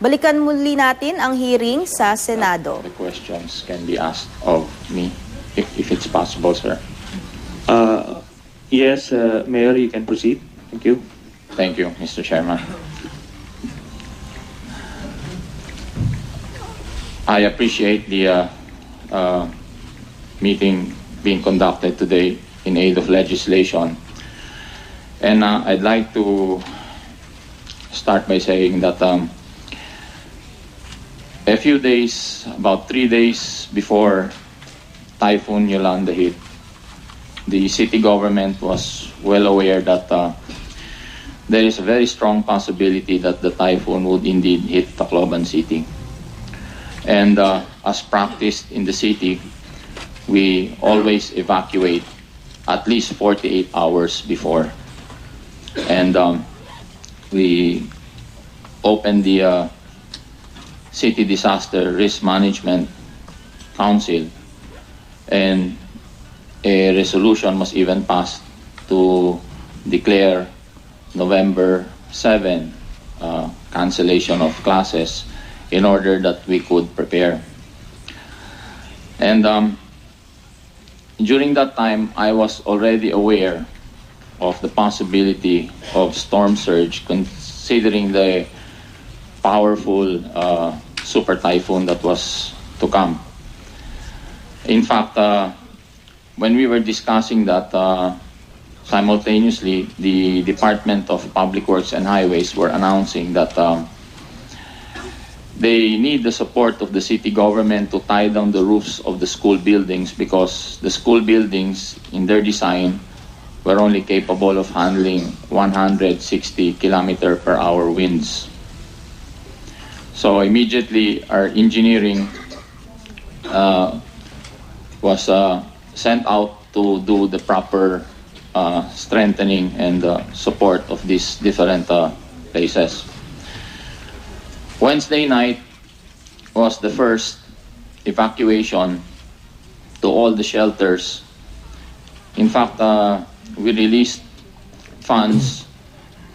Balikan muli natin ang hearing sa Senado. The questions can be asked of me, if it's possible, sir. Yes, Mayor, you can proceed. Thank you. Thank you, Mr. Chairman. I appreciate the meeting being conducted today in aid of legislation. And I'd like to start by saying that a few days, about 3 days before Typhoon Yolanda hit, the city government was well aware that there is a very strong possibility that the typhoon would indeed hit Tacloban City. And as practiced in the city, we always evacuate at least 48 hours before. And we opened the City Disaster Risk Management Council, and a resolution was even passed to declare November 7 cancellation of classes in order that we could prepare. And during that time, I was already aware of the possibility of storm surge, considering the powerful super typhoon that was to come. In fact, when we were discussing that, simultaneously, the Department of Public Works and Highways were announcing that they need the support of the city government to tie down the roofs of the school buildings, because the school buildings, in their design, were only capable of handling 160 km/h winds. So immediately our engineering was sent out to do the proper strengthening and support of these different places. Wednesday night was the first evacuation to all the shelters. In fact, we released funds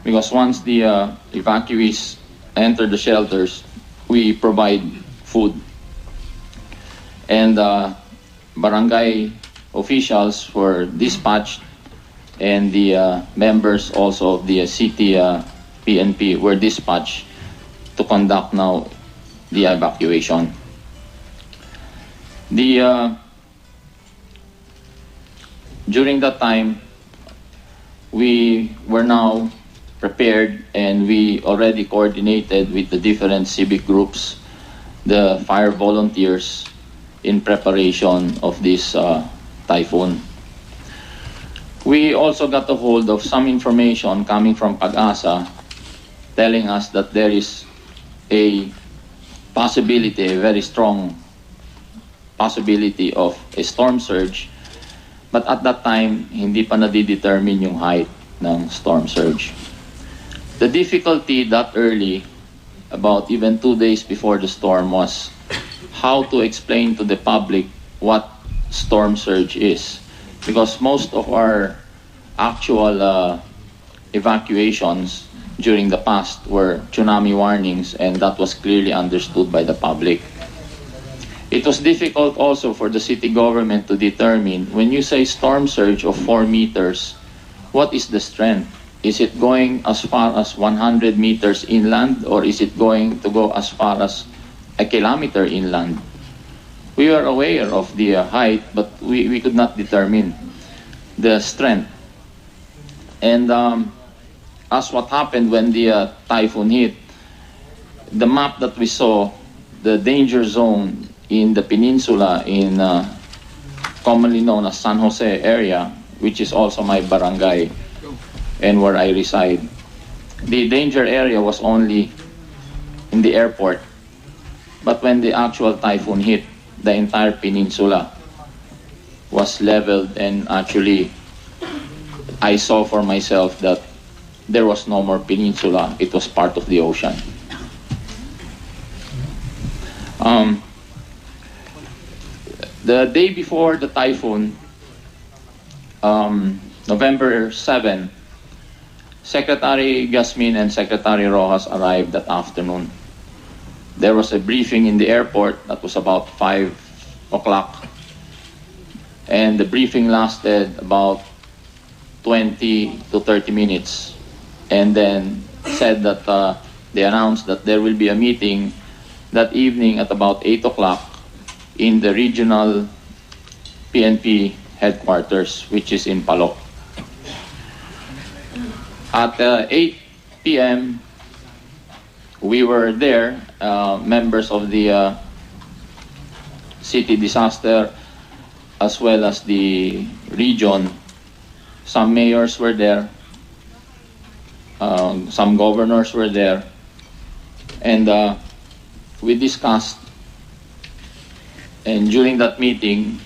because once the evacuees enter the shelters, we provide food. And barangay officials were dispatched, and the members also of the city PNP were dispatched to conduct now the evacuation. During that time, we were now prepared, and we already coordinated with the different civic groups, the fire volunteers, in preparation of this typhoon. We also got a hold of some information coming from Pag-asa telling us that there is a possibility, a very strong possibility of a storm surge. But at that time, hindi pa nadidetermine yung height ng storm surge. The difficulty that early, about even 2 days before the storm, was how to explain to the public what storm surge is. Because most of our actual evacuations during the past were tsunami warnings, and that was clearly understood by the public. It was difficult also for the city government to determine, when you say storm surge of 4 meters, what is the strength? Is it going as far as 100 meters inland, or is it going to go as far as a kilometer inland? We were aware of the height, but we could not determine the strength. And as what happened when the typhoon hit, the map that we saw, the danger zone in the peninsula, in commonly known as San Jose area, which is also my barangay and where I reside, the danger area was only in the airport. But when the actual typhoon hit, the entire peninsula was leveled, and actually I saw for myself that there was no more peninsula, it was part of the ocean. The day before the typhoon, November 7, Secretary Gasmin and Secretary Rojas arrived that afternoon. There was a briefing in the airport that was about 5 o'clock. And the briefing lasted about 20 to 30 minutes. And then said that they announced that there will be a meeting that evening at about 8 o'clock in the regional PNP headquarters, which is in Palok. At 8 p.m., we were there, members of the city disaster as well as the region. Some mayors were there, some governors were there, and we discussed, and during that meeting,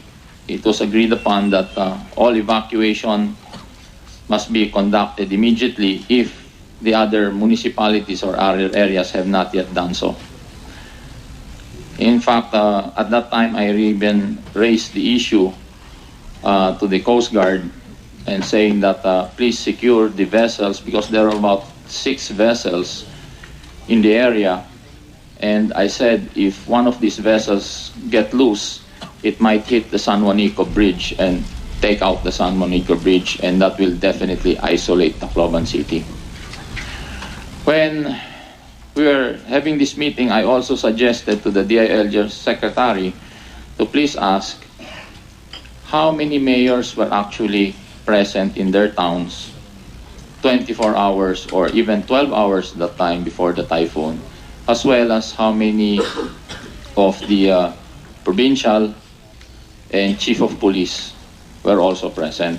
it was agreed upon that all evacuation must be conducted immediately if the other municipalities or other areas have not yet done so. In fact, at that time, I even raised the issue to the Coast Guard and saying that please secure the vessels, because there are about 6 vessels in the area. And I said, if one of these vessels get loose, it might hit the San Juanico Bridge and take out the San Juanico Bridge, and that will definitely isolate Tacloban City. When we were having this meeting, I also suggested to the DILG secretary to please ask how many mayors were actually present in their towns 24 hours or even 12 hours at that time before the typhoon, as well as how many of the provincial and chief of police were also present.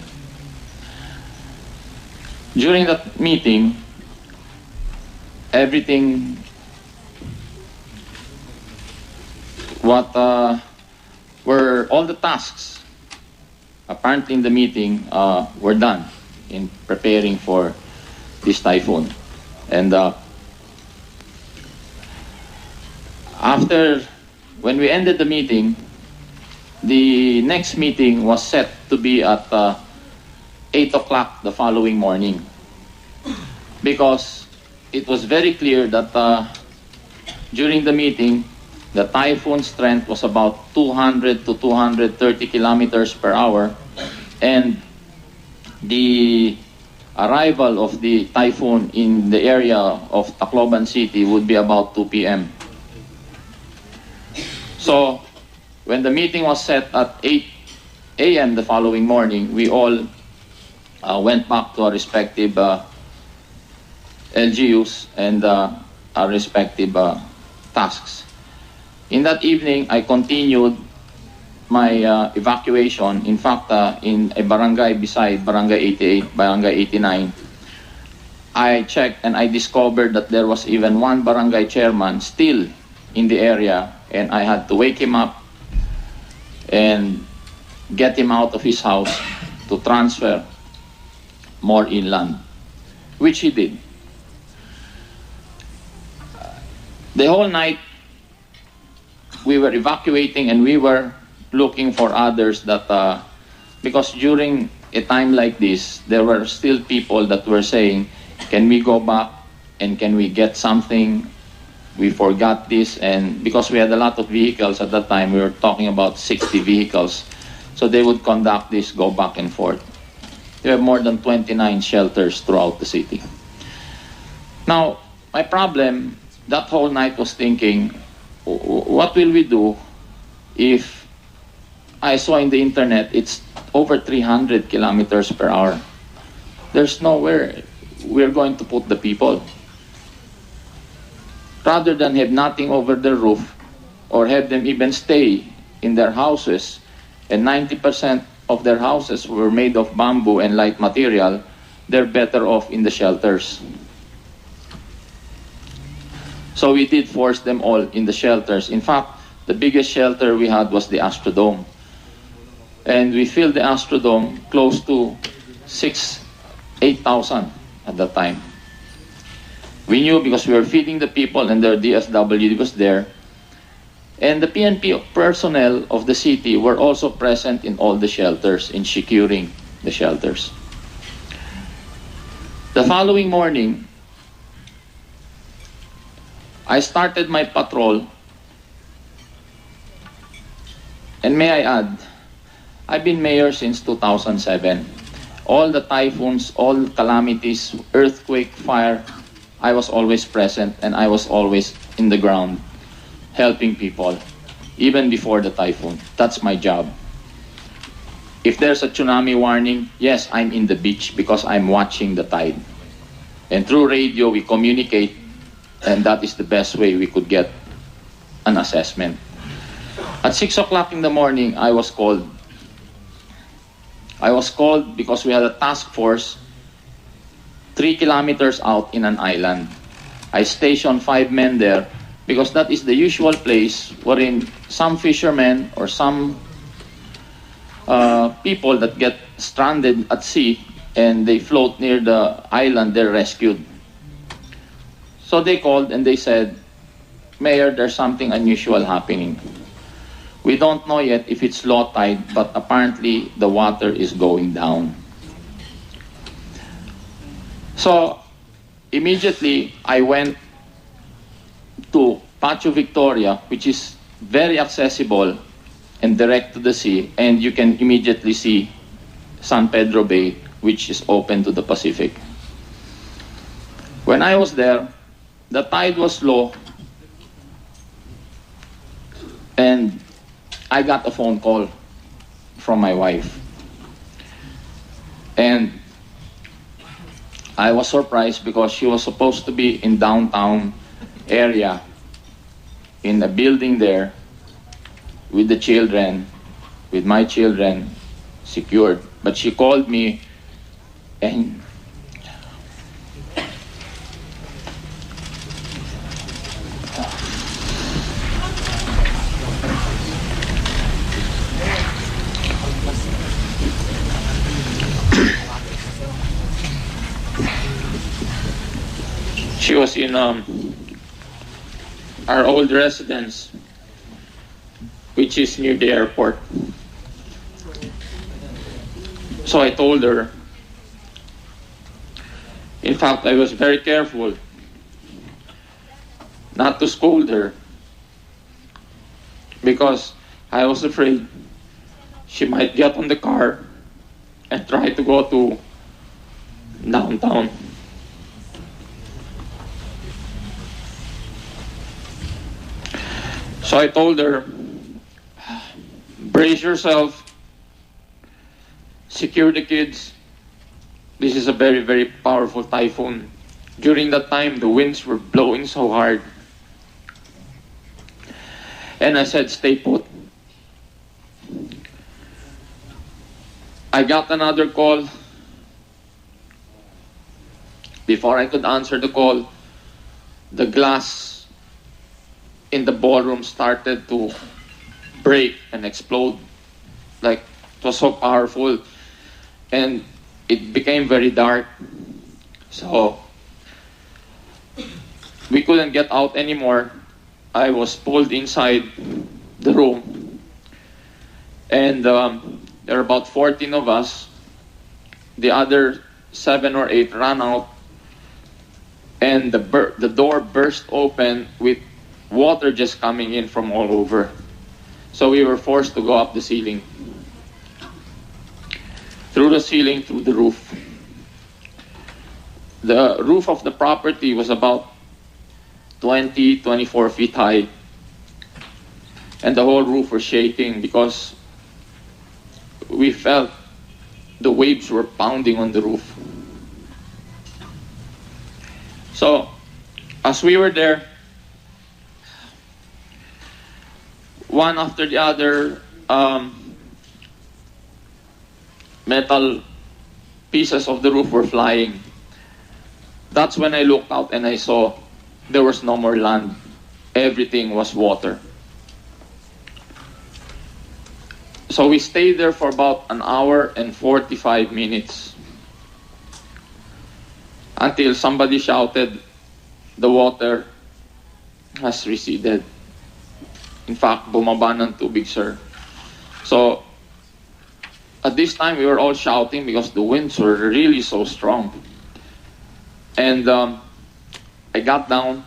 During that meeting, everything were all the tasks apparently in the meeting were done in preparing for this typhoon. And when we ended the meeting, the next meeting was set to be at 8 o'clock the following morning, because it was very clear that during the meeting, the typhoon strength was about 200 to 230 kilometers per hour, and the arrival of the typhoon in the area of Tacloban City would be about 2 p.m. So, when the meeting was set at 8 a.m. the following morning, we all went back to our respective LGUs and our respective tasks. In that evening, I continued my evacuation. In fact, in a barangay beside Barangay 88, Barangay 89, I checked and I discovered that there was even one barangay chairman still in the area, and I had to wake him up and get him out of his house to transfer more inland, which he did. The whole night, we were evacuating and we were looking for others that, because during a time like this, there were still people that were saying, can we go back and can we get something? We forgot this. And because we had a lot of vehicles at that time, we were talking about 60 vehicles. So they would conduct this, go back and forth. There were more than 29 shelters throughout the city. Now, my problem that whole night was thinking, what will we do if I saw in the internet it's over 300 kilometers per hour? There's nowhere we're going to put the people. Rather than have nothing over their roof or have them even stay in their houses, and 90% of their houses were made of bamboo and light material, they're better off in the shelters. So we did force them all in the shelters. In fact, the biggest shelter we had was the Astrodome. And we filled the Astrodome close to 8,000 at that time. We knew because we were feeding the people and their DSWD was there. And the PNP personnel of the city were also present in all the shelters, in securing the shelters. The following morning, I started my patrol, and may I add, I've been mayor since 2007. All the typhoons, all the calamities, earthquake, fire, I was always present and I was always in the ground helping people, even before the typhoon. That's my job. If there's a tsunami warning, yes, I'm in the beach because I'm watching the tide. And through radio, we communicate, and that is the best way we could get an assessment. At 6 o'clock in the morning, I was called. I was called because we had a task force 3 kilometers out in an island. I stationed 5 men there because that is the usual place wherein some fishermen or some people that get stranded at sea and they float near the island, they're rescued. So they called and they said, Mayor, there's something unusual happening. We don't know yet if it's low tide, but apparently the water is going down. So immediately I went to Patio Victoria, which is very accessible and direct to the sea, and you can immediately see San Pedro Bay, which is open to the Pacific. When I was there, the tide was low, and I got a phone call from my wife. And I was surprised because she was supposed to be in downtown area, in a building there, with the children, with my children, secured. But she called me and she was in our old residence, which is near the airport. So I told her, in fact, I was very careful not to scold her because I was afraid she might get on the car and try to go to downtown. So I told her, brace yourself, secure the kids. This is a very, very powerful typhoon. During that time, the winds were blowing so hard. And I said, stay put. I got another call. Before I could answer the call, the glass in the ballroom started to break and explode. Like, it was so powerful. And it became very dark. So we couldn't get out anymore. I was pulled inside the room. And there were about 14 of us. The other 7 or 8 ran out. And the door burst open with water just coming in from all over. So we were forced to go up the ceiling. Through the ceiling, through the roof. The roof of the property was about 24 feet high. And the whole roof was shaking because we felt the waves were pounding on the roof. So, as we were there, one after the other, metal pieces of the roof were flying. That's when I looked out and I saw there was no more land. Everything was water. So we stayed there for about an hour and 45 minutes until somebody shouted, the water has receded. In fact, bumaba ng tubig, sir. So, at this time, we were all shouting because the winds were really so strong. And I got down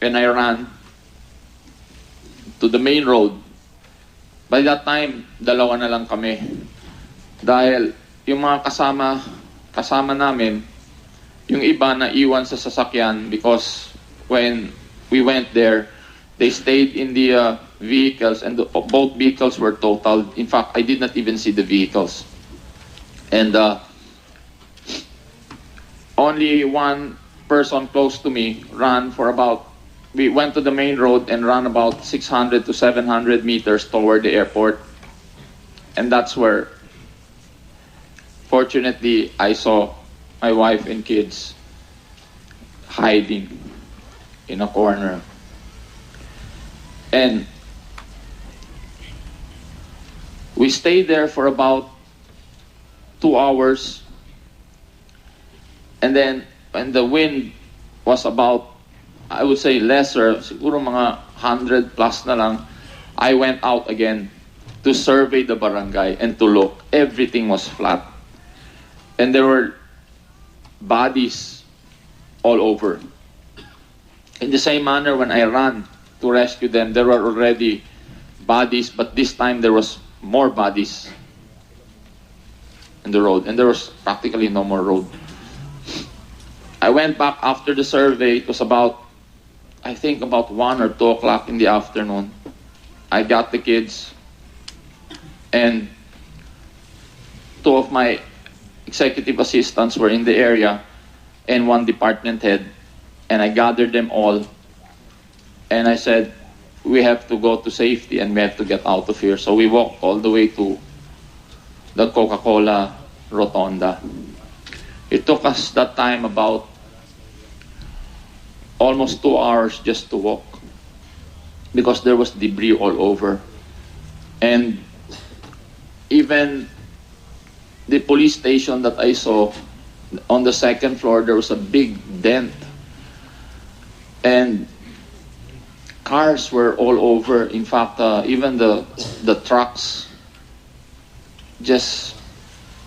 and I ran to the main road. By that time, dalawa na lang kami. Dahil yung mga kasama namin, yung iba na iwan sa sasakyan because when we went there, they stayed in the vehicles and both vehicles were totaled. In fact, I did not even see the vehicles. And only one person close to me ran for we went to the main road and ran about 600 to 700 meters toward the airport. And that's where, fortunately, I saw my wife and kids hiding in a corner. And we stayed there for about 2 hours. And then when the wind was about, I would say lesser, siguro mga 100 plus na lang, I went out again to survey the barangay and to look. Everything was flat. And there were bodies all over. In the same manner, when I ran to rescue them, there were already bodies, but this time there was more bodies in the road, and there was practically no more road. I went back after the survey. It was I think about 1 or 2 o'clock in the afternoon. I got the kids and 2 of my executive assistants were in the area and 1 department head, and I gathered them all and I said, we have to go to safety and we have to get out of here. So we walked all the way to the Coca-Cola Rotonda. It took us that time about almost 2 hours just to walk because there was debris all over. And even the police station that I saw on the 2nd floor, there was a big dent. And cars were all over. In fact, even the trucks just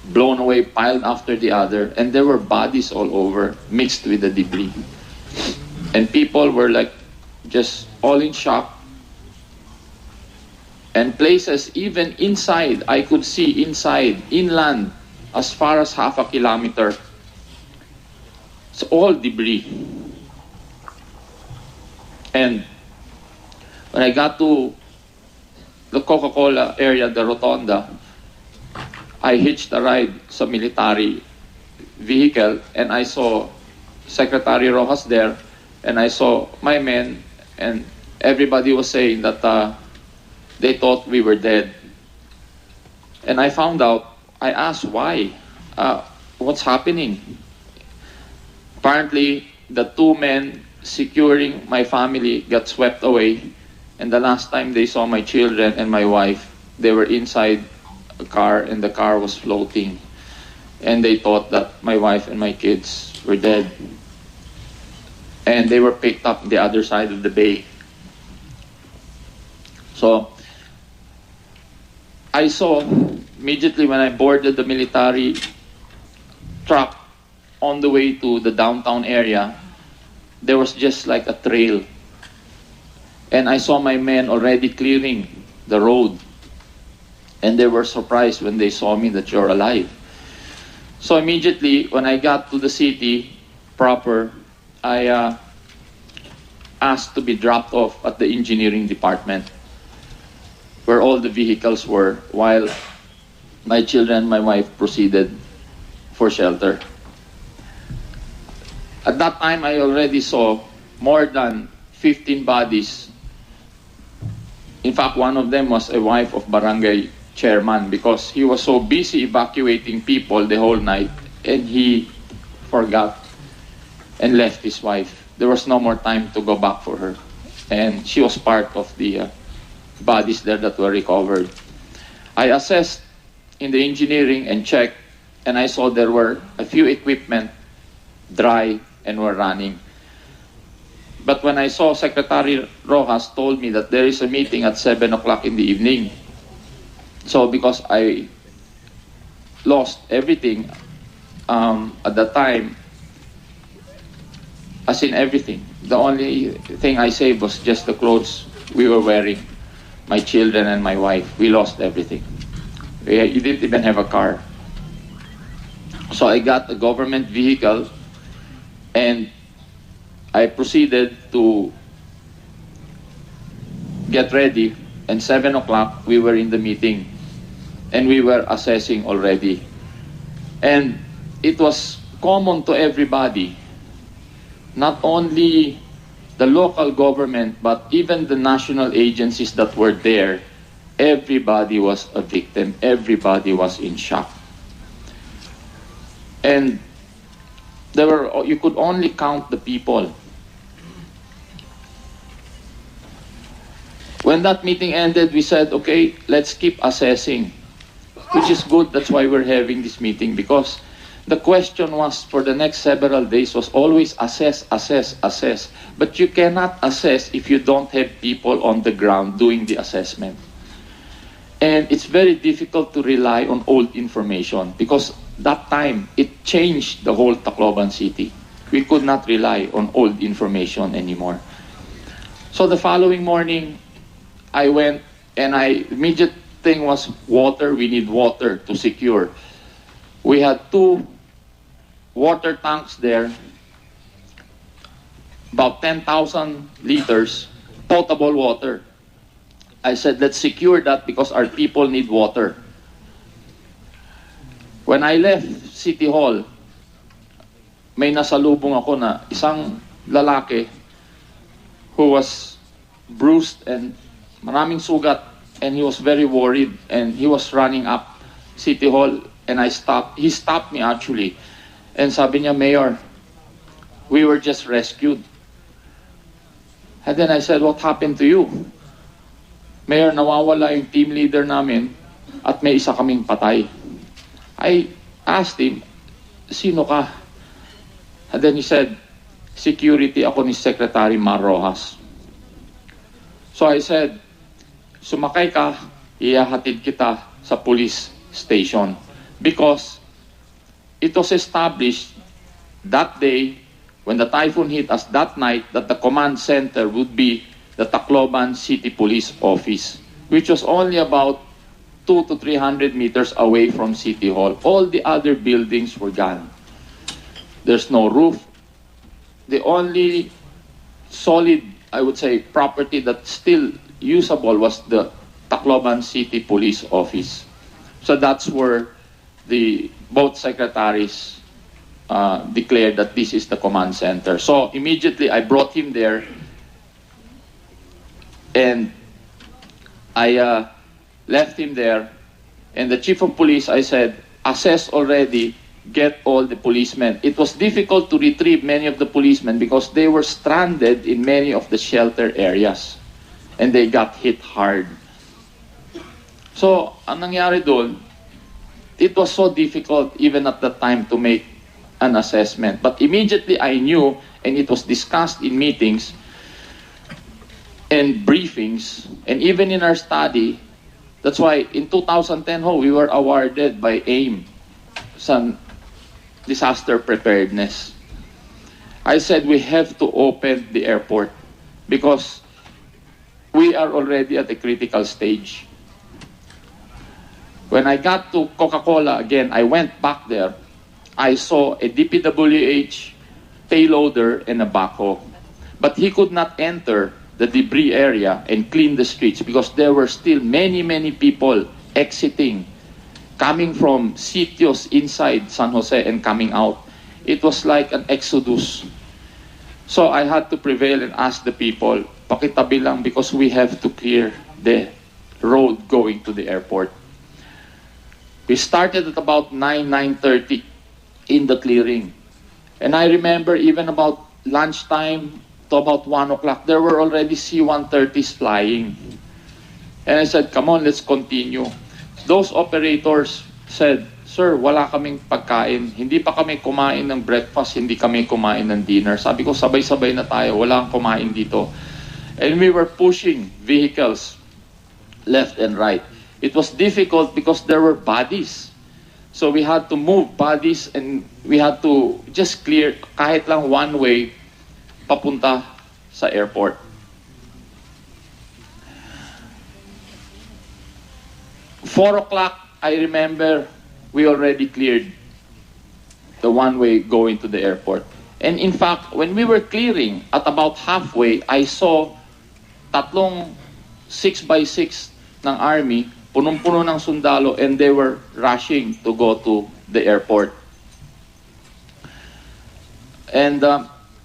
blown away, piled after the other. And there were bodies all over, mixed with the debris. And people were just all in shock. And places, even inside, I could see inside, inland, as far as half a kilometer. It's all debris. And when I got to the Coca-Cola area, the Rotonda, I hitched a ride sa military vehicle and I saw Secretary Rojas there and I saw my men and everybody was saying that they thought we were dead. And I found out, I asked why, what's happening? Apparently, the 2 men securing my family got swept away. And the last time they saw my children and my wife, they were inside a car and the car was floating. And they thought that my wife and my kids were dead. And they were picked up on the other side of the bay. So I saw immediately when I boarded the military truck on the way to the downtown area, there was just like a trail. And I saw my men already clearing the road. And they were surprised when they saw me that you're alive. So immediately when I got to the city proper, I asked to be dropped off at the engineering department where all the vehicles were while my children and my wife proceeded for shelter. At that time, I already saw more than 15 bodies. In fact, one of them was a wife of barangay chairman because he was so busy evacuating people the whole night and he forgot and left his wife. There was no more time to go back for her. And she was part of the bodies there that were recovered. I assessed in the engineering and checked, and I saw there were a few equipment dry and were running. But when I saw Secretary Rojas told me that there is a meeting at 7 o'clock in the evening. So because I lost everything at the time, as in everything. The only thing I saved was just the clothes we were wearing, my children and my wife. We lost everything. You didn't even have a car. So I got a government vehicle and I proceeded to get ready, and 7 o'clock we were in the meeting and we were assessing already. And it was common to everybody, not only the local government but even the national agencies that were there. Everybody was a victim. Everybody was in shock. And you could only count the people. When that meeting ended, we said, okay, let's keep assessing, which is good. That's why we're having this meeting, because the question was for the next several days was always assess, assess, assess. But you cannot assess if you don't have people on the ground doing the assessment. And it's very difficult to rely on old information because that time it changed the whole Tacloban city. We could not rely on old information anymore. So the following morning, I went and immediate thing was water. We need water to secure. We had 2 water tanks there, about 10,000 liters, potable water. I said, let's secure that because our people need water. When I left City Hall, may nasalubong ako na isang lalaki who was bruised and maraming sugat, and he was very worried and he was running up City Hall, and he stopped me actually, and sabi niya, Mayor, we were just rescued. And then I said, what happened to you? Mayor, nawawala yung team leader namin at may isa kaming patay. I asked him, sino ka? And then he said, security ako ni Secretary Mar Rojas. So I said, sumakay ka, ihahatid kita sa police station. Because it was established that day, when the typhoon hit us that night, that the command center would be the Tacloban City Police Office, which was only about 200 to 300 meters away from City Hall. All the other buildings were gone. There's no roof. The only solid, I would say, property that's still usable was the Tacloban City Police Office. So that's where both secretaries declared that this is the command center. So immediately I brought him there, and I left him there, and the chief of police, I said, assess already, get all the policemen. It was difficult to retrieve many of the policemen because they were stranded in many of the shelter areas, and they got hit hard. So, ang nangyari doon, it was so difficult even at the time to make an assessment. But immediately I knew, and it was discussed in meetings and briefings, and even in our study. That's why in 2010 we were awarded by AIM some disaster preparedness. I said we have to open the airport because we are already at a critical stage. When I got to Coca-Cola again, I went back there. I saw a DPWH payloader and a backhoe, but he could not enter the debris area and clean the streets because there were still many people exiting, coming from sitios inside San Jose and coming out. It was like an exodus. So I had to prevail and ask the people, pakitabi lang because we have to clear the road going to the airport. We started at about 9:30 in the clearing. And I remember even about lunchtime, to about 1 o'clock, there were already C-130s flying. And I said, come on, let's continue. Those operators said, sir, wala kaming pagkain. Hindi pa kami kumain ng breakfast, hindi kami kumain ng dinner. Sabi ko, sabay-sabay na tayo, wala kang kumain dito. And we were pushing vehicles left and right. It was difficult because there were bodies. So we had to move bodies and we had to just clear kahit lang one way papunta sa airport. Four o'clock, I remember, we already cleared the one-way going to the airport. And in fact, when we were clearing, at about halfway, I saw tatlong 6x6 ng army, punong-puno ng sundalo, and they were rushing to go to the airport. And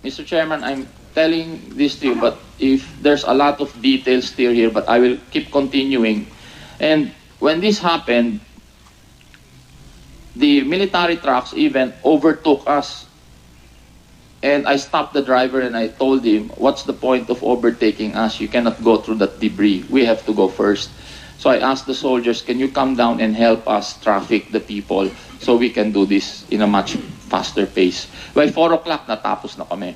Mr. Chairman, I'm telling this to you, but if there's a lot of details still here, but I will keep continuing. And when this happened, the military trucks even overtook us. And I stopped the driver and I told him, what's the point of overtaking us? You cannot go through that debris. We have to go first. So I asked the soldiers, can you come down and help us traffic the people so we can do this in a much faster pace? By 4 o'clock, natapos na kami.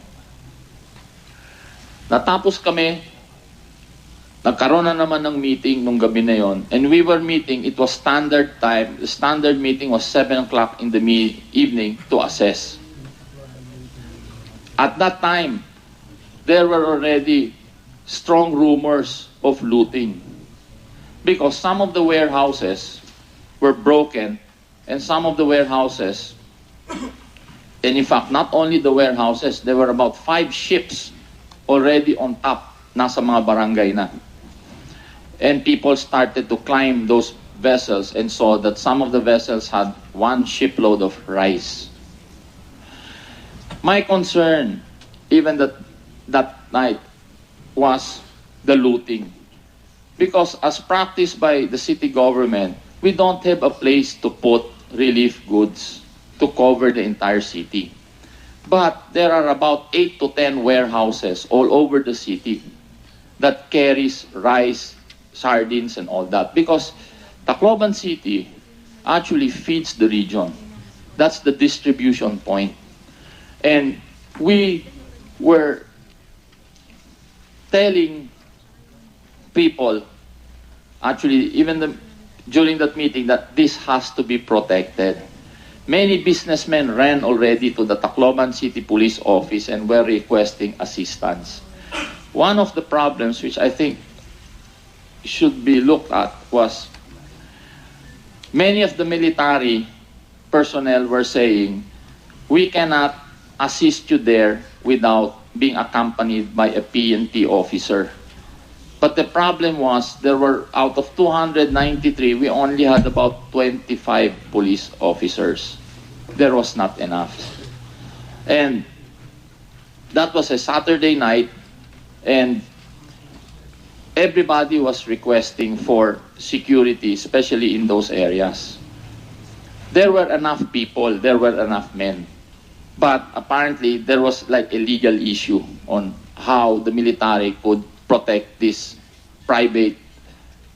Natapos kami, nagkaroon na naman ng meeting nung gabi na yon. And we were meeting, it was standard time. The standard meeting was 7 o'clock in the evening to assess. At that time, there were already strong rumors of looting because some of the warehouses were broken and some of the warehouses, and in fact, not only the warehouses, there were about 5 ships already on top, nasa mga barangay na. And people started to climb those vessels and saw that some of the vessels had 1 shipload of rice. My concern, even that night, was the looting. Because as practiced by the city government, we don't have a place to put relief goods to cover the entire city. But there are about 8 to 10 warehouses all over the city that carries rice, sardines, and all that. Because Tacloban City actually feeds the region. That's the distribution point. And we were telling people, actually, even during that meeting, that this has to be protected. Many businessmen ran already to the Tacloban City Police Office and were requesting assistance. One of the problems which I think should be looked at was many of the military personnel were saying, we cannot assist you there without being accompanied by a PNP officer. But the problem was, there were, out of 293, we only had about 25 police officers. There was not enough. And that was a Saturday night, and everybody was requesting for security, especially in those areas. There were enough people, there were enough men. But apparently, there was like a legal issue on how the military could protect these private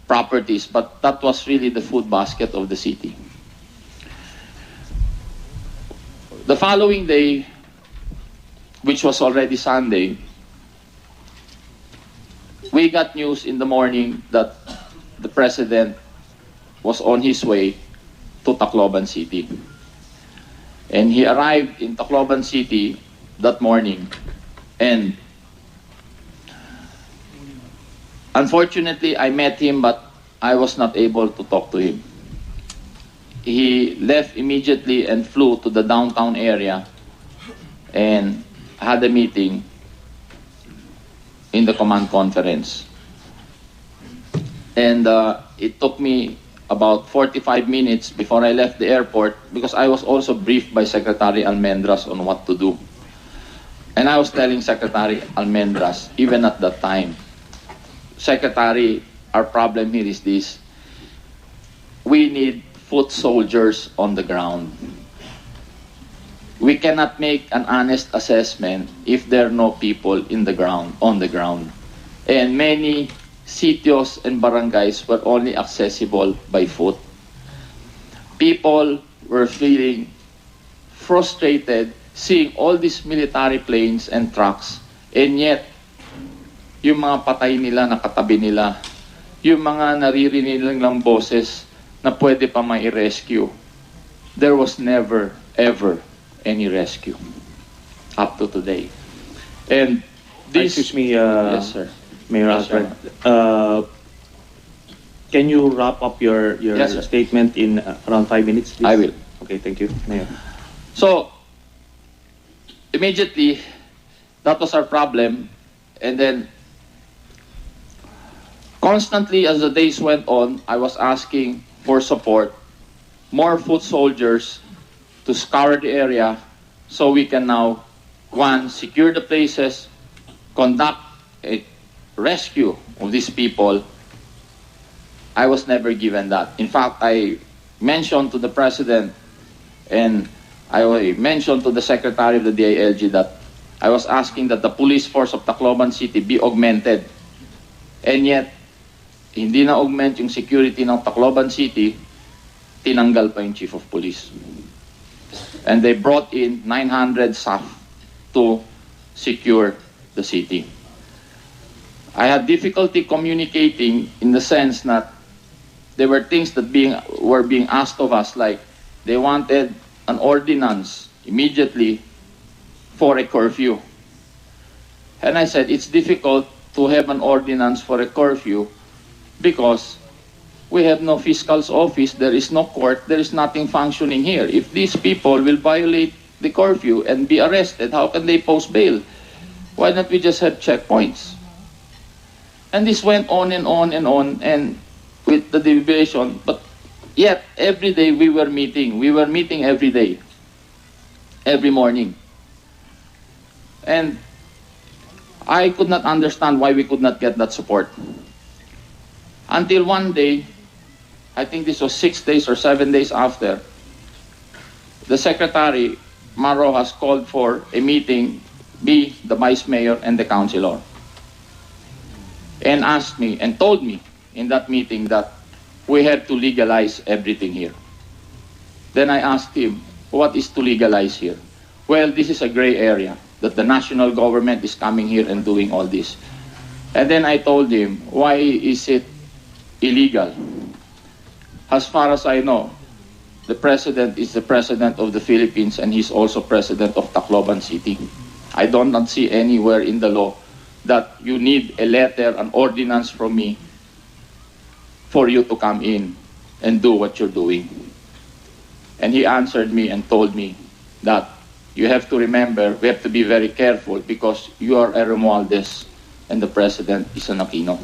properties, but that was really the food basket of the city. The following day, which was already Sunday, we got news in the morning that the president was on his way to Tacloban City. And he arrived in Tacloban City that morning. And unfortunately, I met him, but I was not able to talk to him. He left immediately and flew to the downtown area and had a meeting in the command conference. And it took me about 45 minutes before I left the airport, because I was also briefed by Secretary Almendras on what to do. And I was telling Secretary Almendras, even at that time, Secretary, our problem here is this: we need foot soldiers on the ground. We cannot make an honest assessment if there are no people on the ground. And many sitios and barangays were only accessible by foot. People were feeling frustrated seeing all these military planes and trucks, and yet yung mga patay nila nakatabi nila, yung mga naririnig nilang boses na pwede pa may rescue, there was never ever any rescue up to today. And this... Excuse me, yes, sir. Mayor Yes, sir. Alfred. Can you wrap up your Yes, sir. statement in around 5 minutes, please? I will. Okay, thank you, Mayor. So, immediately, that was our problem. And then, constantly as the days went on, I was asking for support, more foot soldiers to scour the area so we can now, one, secure the places, conduct a rescue of these people. I was never given that. In fact, I mentioned to the President and I mentioned to the Secretary of the DILG that I was asking that the police force of Tacloban City be augmented. And yet, hindi na augment yung security ng Tacloban City, tinanggal pa yung Chief of Police. And they brought in 900 staff to secure the city. I had difficulty communicating in the sense that there were things that were being asked of us, like they wanted an ordinance immediately for a curfew. And I said, it's difficult to have an ordinance for a curfew because we have no fiscal's office, there is no court, there is nothing functioning here. If these people will violate the curfew and be arrested, how can they post bail? Why don't we just have checkpoints? And this went on and on and on, and with the deliberation, but yet every day we were meeting. We were meeting every day, every morning. And I could not understand why we could not get that support. Until one day, I think this was 6 days or 7 days after, the Secretary, Maro, has called for a meeting, me, the Vice Mayor, and the Councilor, and asked me and told me in that meeting that we have to legalize everything here. Then I asked him, what is to legalize here? Well, this is a gray area, that the national government is coming here and doing all this. And then I told him, why is it illegal? As far as I know, the President is the President of the Philippines and he's also President of Tacloban City. I do not see anywhere in the law that you need a letter, an ordinance from me for you to come in and do what you're doing. And he answered me and told me that you have to remember, we have to be very careful because you are a Romualdez and the President is an Aquino.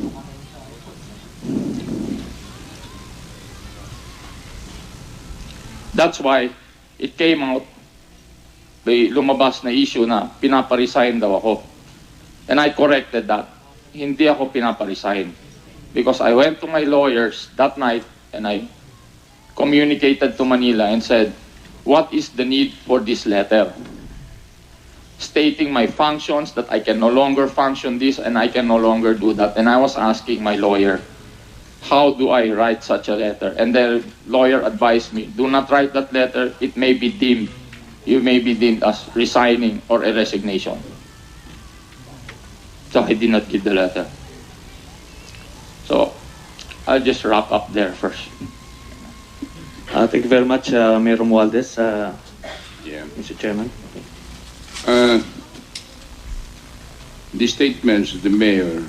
That's why it came out, may lumabas na issue na pinaparesign daw ako. And I corrected that. Hindi ako pinaparesign. Because I went to my lawyers that night and I communicated to Manila and said, what is the need for this letter? Stating my functions, that I can no longer function this and I can no longer do that. And I was asking my lawyer, how do I write such a letter? And the lawyer advised me, do not write that letter. It may be deemed, you may be deemed as resigning or a resignation. So I did not give the letter. So I'll just wrap up there first. Thank you very much, Mayor Romualdez, Mr. Chairman. The statements of the mayor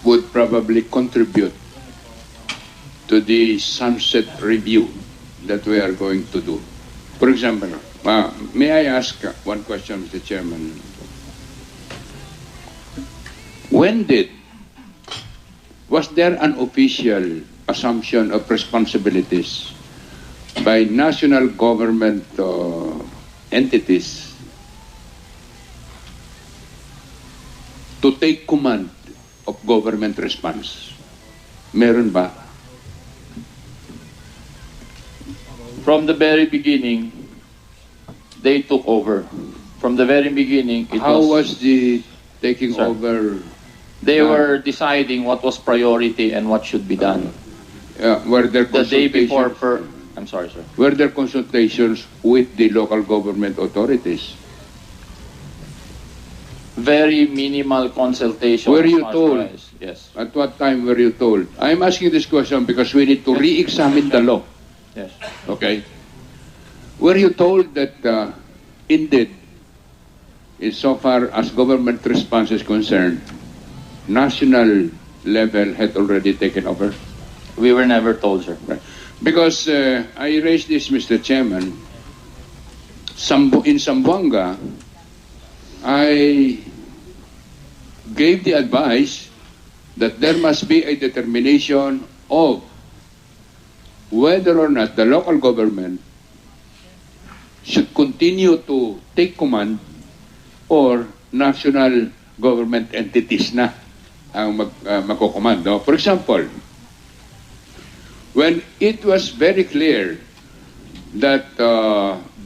would probably contribute to the sunset review that we are going to do. For example, may I ask one question, Mr. Chairman? Was there an official assumption of responsibilities by national government entities to take command of government response? Meron ba? From the very beginning, they took over. From the very beginning, How was the taking Sir. over? They were deciding what was priority and what should be done. Were there The day before, consultations? I'm sorry, sir. Were there consultations with the local government authorities? Very minimal consultation. Were you as far told? as- Yes, At what time were you told? I'm asking this question because we need to re-examine the law. yes. Okay? Were you told that indeed so far as government response is concerned, national level had already taken over? We were never told, sir. Right. Because I raised this, Mr. Chairman, in Zamboanga, I gave the advice that there must be a determination of whether or not the local government should continue to take command or national government entities na ang magkokomando. For example, when it was very clear that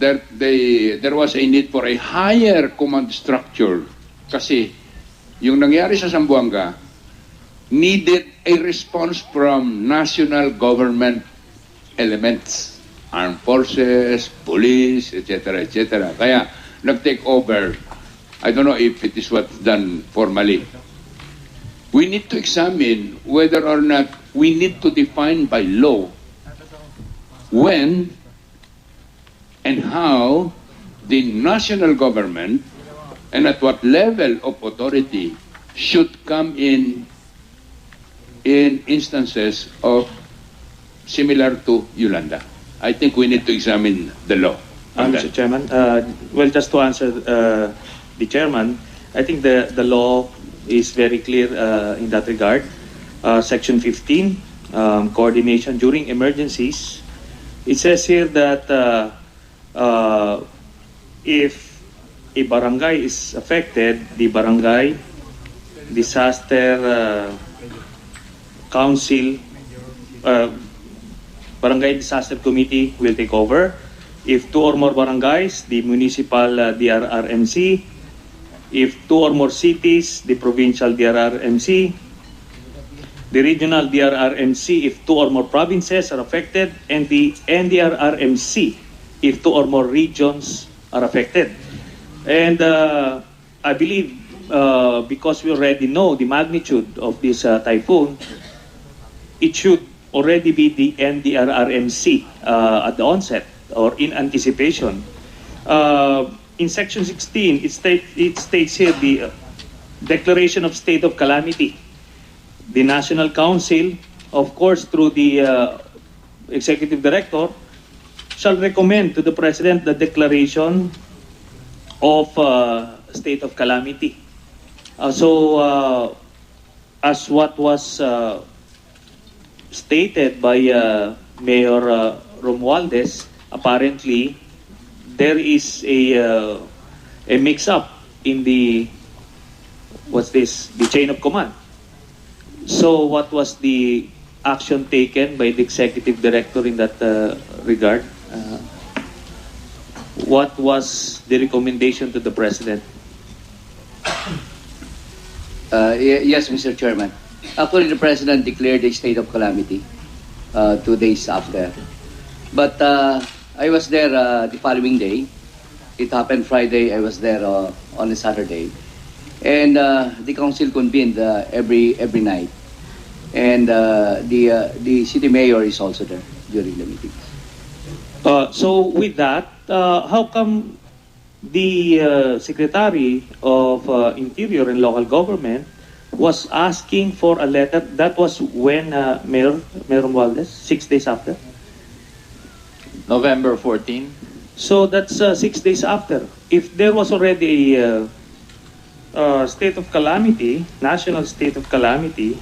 there was a need for a higher command structure kasi yung nangyari sa Zamboanga needed a response from national government elements, armed forces, police, etc., etc. Kaya nag-take over. I don't know if it is what's done formally. We need to examine whether or not we need to define by law when and how the national government and at what level of authority should come in instances of similar to Yolanda. I think we need to examine the law. Mr. Chairman, well, just to answer the chairman, I think the law is very clear in that regard. Section 15, coordination during emergencies. It says here that if a barangay is affected, the barangay disaster council, barangay disaster committee will take over. If 2 or more barangays, the municipal DRRMC. If 2 or more cities, the provincial DRRMC. The regional DRRMC if 2 or more provinces are affected, and the NDRRMC if 2 or more regions are affected. And I believe because we already know the magnitude of this typhoon, it should already be the NDRRMC at the onset or in anticipation. In Section 16, it states here the declaration of state of calamity. The National Council, of course, through the Executive Director, shall recommend to the President the declaration of state of calamity. As what was stated by Mayor Romualdez, apparently there is a mix-up in the chain of command. So what was the action taken by the Executive Director in that regard? What was the recommendation to the President? Yes, Mr. Chairman. Actually, the President declared a state of calamity 2 days after. But I was there the following day. It happened Friday. I was there on a Saturday. And the council convened every night. And the city mayor is also there during the meetings. So with that, how come the Secretary of Interior and Local Government was asking for a letter? That was when Mayor Romualdez, 6 days after? November 14. So that's 6 days after. If there was already a state of calamity, national state of calamity,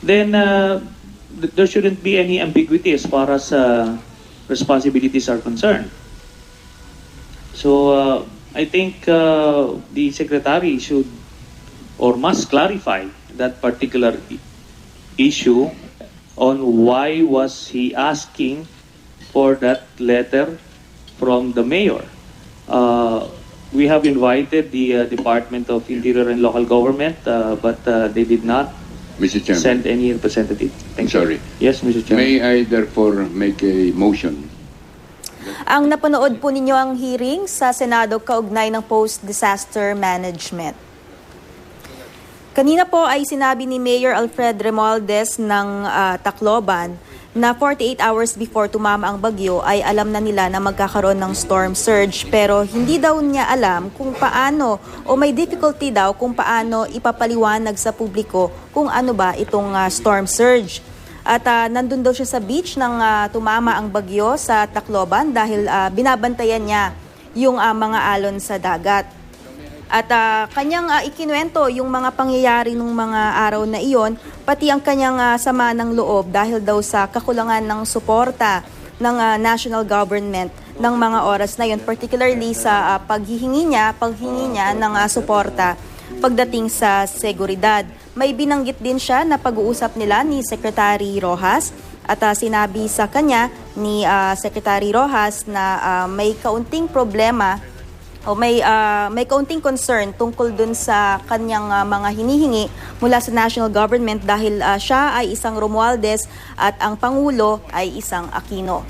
then there shouldn't be any ambiguity as far as responsibilities are concerned. So I think the Secretary should or must clarify that particular issue on why was he asking for that letter from the mayor. We have invited the Department of Interior and Local Government, but they did not Mr. Chairman, send any representative. Thank you. sorry. Yes, Mr. Chairman. May I therefore make a motion? Ang napanood po ninyo ang hearing sa Senado kaugnay ng post-disaster management. Kanina po ay sinabi ni Mayor Alfred Romualdez ng Tacloban na 48 hours before tumama ang bagyo ay alam na nila na magkakaroon ng storm surge, pero hindi daw niya alam kung paano o may difficulty daw kung paano ipapaliwanag sa publiko kung ano ba itong storm surge. At nandun daw siya sa beach nang tumama ang bagyo sa Tacloban dahil binabantayan niya yung mga alon sa dagat. At kanyang ikinuwento yung mga pangyayari ng mga araw na iyon, pati ang kanyang sama ng loob dahil daw sa kakulangan ng suporta ng national government ng mga oras na yun, particularly sa paghihingi niya ng suporta pagdating sa seguridad. May binanggit din siya na pag-uusap nila ni Secretary Rojas at sinabi sa kanya ni Secretary Rojas na may kaunting problema o may kaunting concern tungkol dun sa kanyang mga hinihingi mula sa national government dahil siya ay isang Romualdez at ang Pangulo ay isang Aquino.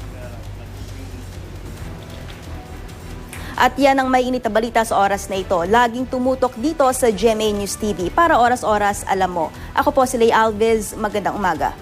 At yan ang may init na balita sa oras na ito. Laging tumutok dito sa GMA News TV para oras-oras alam mo. Ako po si Lay Alves. Magandang umaga.